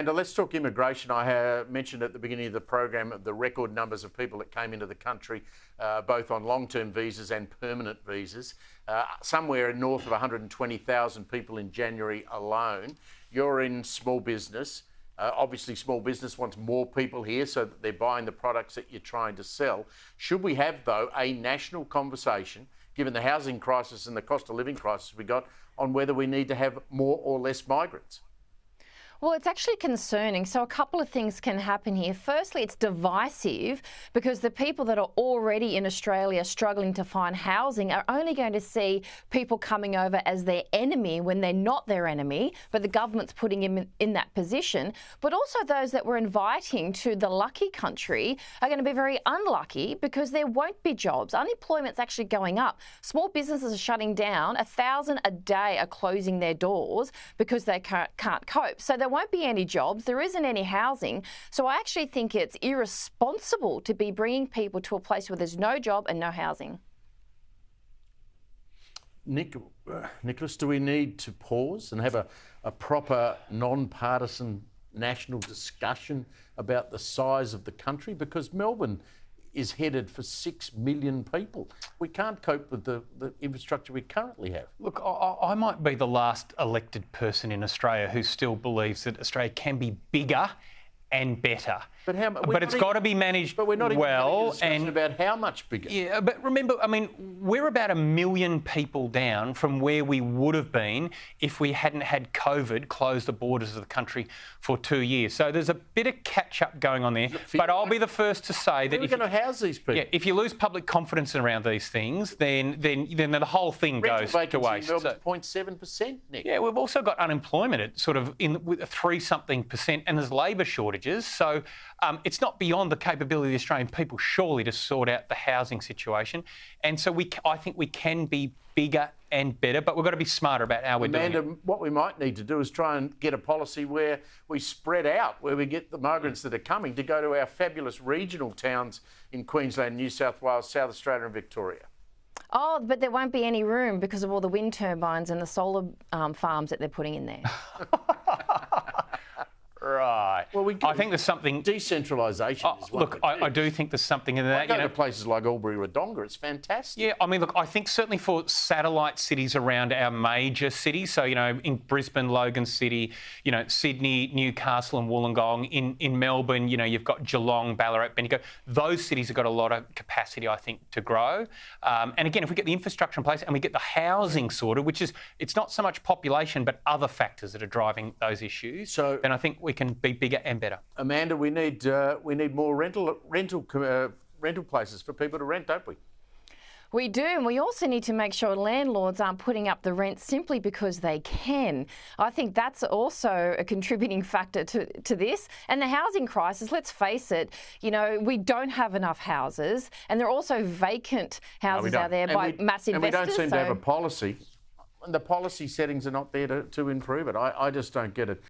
And let's talk immigration. I mentioned at the beginning of the program the record numbers of people that came into the country, both on long-term visas and permanent visas. Somewhere north of 120,000 people in January alone. You're in small business. Obviously, small business wants more people here so that they're buying the products that you're trying to sell. Should we have, though, a national conversation, given the housing crisis and the cost of living crisis we got, on whether we need to have more or less migrants? Well, it's actually concerning. So a couple of things can happen here. Firstly, it's divisive because the people that are already in Australia struggling to find housing are only going to see people coming over as their enemy when they're not their enemy, but the government's putting them in that position. But also those that we're inviting to the lucky country are going to be very unlucky because there won't be jobs. Unemployment's actually going up. Small businesses are shutting down. 1,000 a day are closing their doors because they can't cope. So there won't be any jobs, there isn't any housing. So I actually think it's irresponsible to be bringing people to a place where there's no job and no housing. Nicholas, do we need to pause and have a proper non-partisan national discussion about the size of the country? Because Melbourne is headed for 6 million people. We can't cope with the infrastructure we currently have. Look, I might be the last elected person in Australia who still believes that Australia can be bigger and better. But it's got to be managed well. But we're not even having a discussion about how much bigger. Yeah, but remember, I mean, we're about 1 million people down from where we would have been if we hadn't had COVID close the borders of the country for 2 years. So there's a bit of catch-up going on there. But I'll be the first to say that if we're going to house these people. Yeah, if you lose public confidence around these things, then the whole thing goes to waste. Rental vacancy in Melbourne's 0.7%, Nick. Yeah, we've also got unemployment at sort of with a 3-something%, and there's labour shortages. So it's not beyond the capability of the Australian people, surely, to sort out the housing situation. And so I think we can be bigger and better, but we've got to be smarter about how we're doing it. What we might need to do is try and get a policy where we spread out, where we get the migrants that are coming to go to our fabulous regional towns in Queensland, New South Wales, South Australia and Victoria. Oh, but there won't be any room because of all the wind turbines and the solar farms that they're putting in there. Right. Well, I think there's something... Decentralisation is one. Look, I do think there's something in that. I go to places like Albury-Wodonga, it's fantastic. Yeah, I mean, look, I think certainly for satellite cities around our major cities, so, in Brisbane, Logan City, Sydney, Newcastle and Wollongong, in Melbourne, you've got Geelong, Ballarat, Bendigo. Those cities have got a lot of capacity, I think, to grow. And again, if we get the infrastructure in place and we get the housing sorted, it's not so much population, but other factors that are driving those issues, then I think we can be bigger and better. Amanda, we need more rental places for people to rent, don't we? We do, and we also need to make sure landlords aren't putting up the rent simply because they can. I think that's also a contributing factor to this. And the housing crisis, let's face it, we don't have enough houses, and there are also vacant houses out there by mass investors. And we don't seem to have a policy. The policy settings are not there to improve it. I just don't get it.